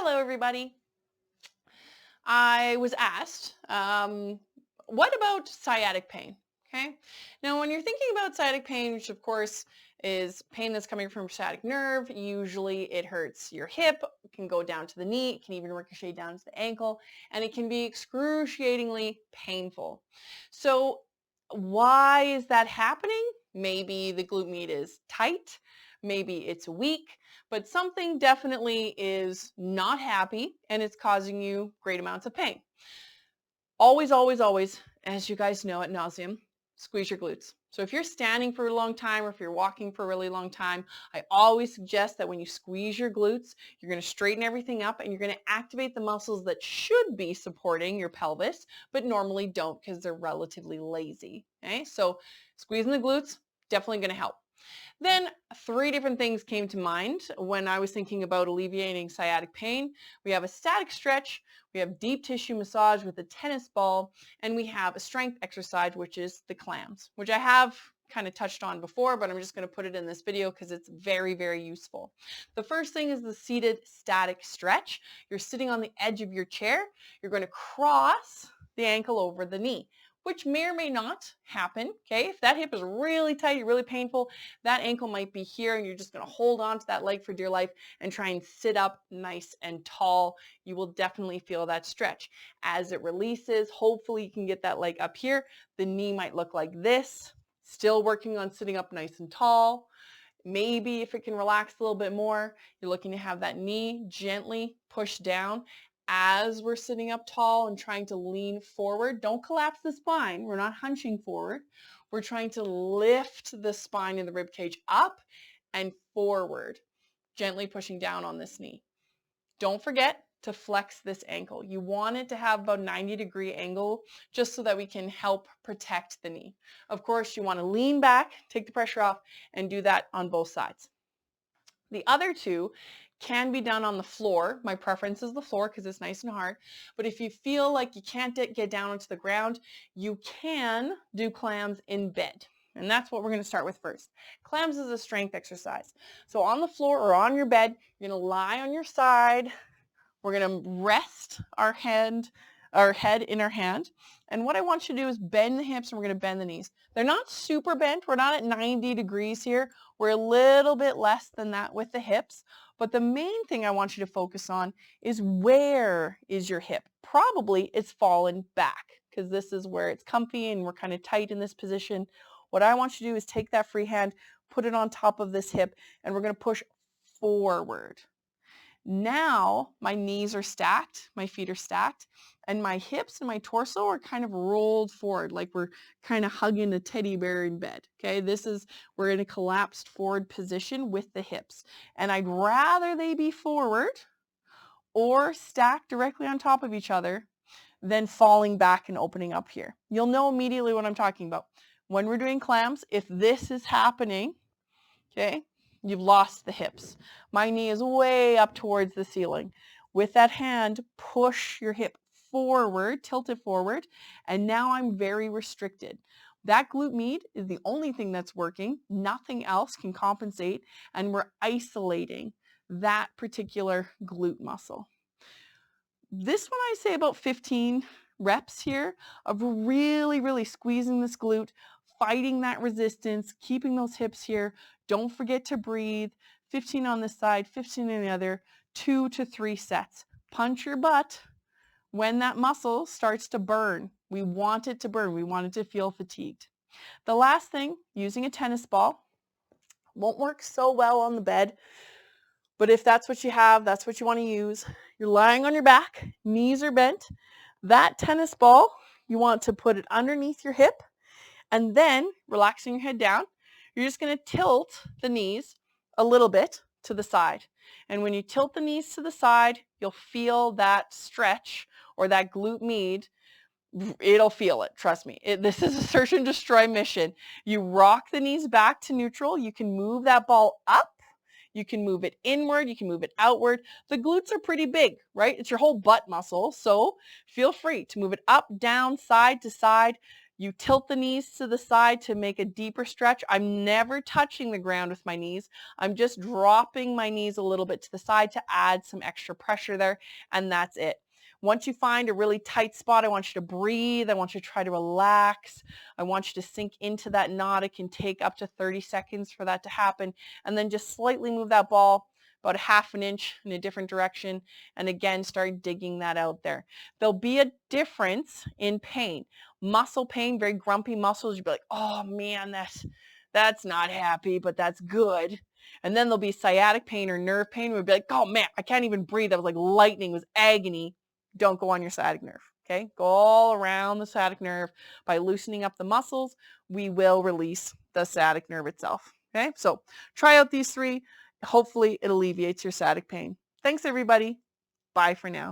Hello, everybody. I was asked, what about sciatic pain? Okay. Now, when you're thinking about sciatic pain, which of course is pain that's coming from your sciatic nerve, usually it hurts your hip, it can go down to the knee, it can even ricochet down to the ankle, and it can be excruciatingly painful. So, why is that happening? Maybe the glute med is tight, maybe it's weak, but something definitely is not happy and it's causing you great amounts of pain. Always, always, always, as you guys know ad nauseum, squeeze your glutes. So if you're standing for a long time or if you're walking for a really long time, I always suggest that when you squeeze your glutes, you're going to straighten everything up and you're going to activate the muscles that should be supporting your pelvis, but normally don't because they're relatively lazy. Okay, so squeezing the glutes, definitely going to help. Then 3 different things came to mind when I was thinking about alleviating sciatic pain. We have a static stretch, we have deep tissue massage with a tennis ball, and we have a strength exercise, which is the clams, which I have kind of touched on before, but I'm just going to put it in this video because it's very, very useful. The first thing is the seated static stretch. You're sitting on the edge of your chair. You're going to cross the ankle over the knee, which may or may not happen. Okay, if that hip is really tight, really painful, that ankle might be here and you're just going to hold on to that leg for dear life and try and sit up nice and tall. You will definitely feel that stretch. As it releases, hopefully you can get that leg up here. The knee might look like this, still working on sitting up nice and tall. Maybe if it can relax a little bit more, you're looking to have that knee gently pushed down as we're sitting up tall and trying to lean forward. Don't collapse the spine. We're not hunching forward. We're trying to lift the spine and the rib cage up and forward, gently pushing down on this knee. Don't forget to flex this ankle. You want it to have about 90-degree angle just so that we can help protect the knee. Of course, you want to lean back, take the pressure off, and do that on both sides. The other 2 can be done on the floor. My preference is the floor because it's nice and hard. But if you feel like you can't get down onto the ground, you can do clams in bed. And that's what we're going to start with first. Clams is a strength exercise. So on the floor or on your bed, you're going to lie on your side. We're going to rest our head in our hand. And what I want you to do is bend the hips and we're going to bend the knees. They're not super bent. We're not at 90 degrees here. We're a little bit less than that with the hips. But the main thing I want you to focus on is where is your hip? Probably it's fallen back because this is where it's comfy and we're kind of tight in this position. What I want you to do is take that free hand, put it on top of this hip, and we're going to push forward. Now my knees are stacked, my feet are stacked, and my hips and my torso are kind of rolled forward like we're kind of hugging a teddy bear in bed. Okay, we're in a collapsed forward position with the hips. And I'd rather they be forward or stacked directly on top of each other than falling back and opening up here. You'll know immediately what I'm talking about. When we're doing clams, if this is happening, okay, you've lost the hips. My knee is way up towards the ceiling. With that hand, push your hip forward, tilt it forward, and now I'm very restricted. That glute med is the only thing that's working. Nothing else can compensate, and we're isolating that particular glute muscle. This one I say about 15 reps here of really, really squeezing this glute, fighting that resistance, keeping those hips here. Don't forget to breathe. 15 on this side, 15 on the other, 2 to 3 sets. Punch your butt when that muscle starts to burn. We want it to burn. We want it to feel fatigued. The last thing, using a tennis ball, won't work so well on the bed, but if that's what you have, that's what you want to use. You're lying on your back, knees are bent. That tennis ball, you want to put it underneath your hip, and then relaxing your head down, you're just going to tilt the knees a little bit to the side. And when you tilt the knees to the side, you'll feel that stretch or that glute med. It'll feel it, trust me. This is a search and destroy mission. You rock the knees back to neutral. You can move that ball up. You can move it inward. You can move it outward. The glutes are pretty big, right? It's your whole butt muscle. So feel free to move it up, down, side to side. You tilt the knees to the side to make a deeper stretch. I'm never touching the ground with my knees. I'm just dropping my knees a little bit to the side to add some extra pressure there, and that's it. Once you find a really tight spot, I want you to breathe. I want you to try to relax. I want you to sink into that knot. It can take up to 30 seconds for that to happen. And then just slightly move that ball about a half an inch in a different direction. And again, start digging that out there. There'll be a difference in pain. Muscle pain, very grumpy muscles, you'll be like, oh man, that's not happy, but that's good. And then there'll be sciatic pain or nerve pain where you'll be like, oh man, I can't even breathe. That was like lightning, it was agony. Don't go on your sciatic nerve. Okay, go all around the sciatic nerve. By loosening up the muscles, we will release the sciatic nerve itself. Okay, so try out these three. Hopefully it alleviates your sciatic pain. Thanks everybody. Bye for now.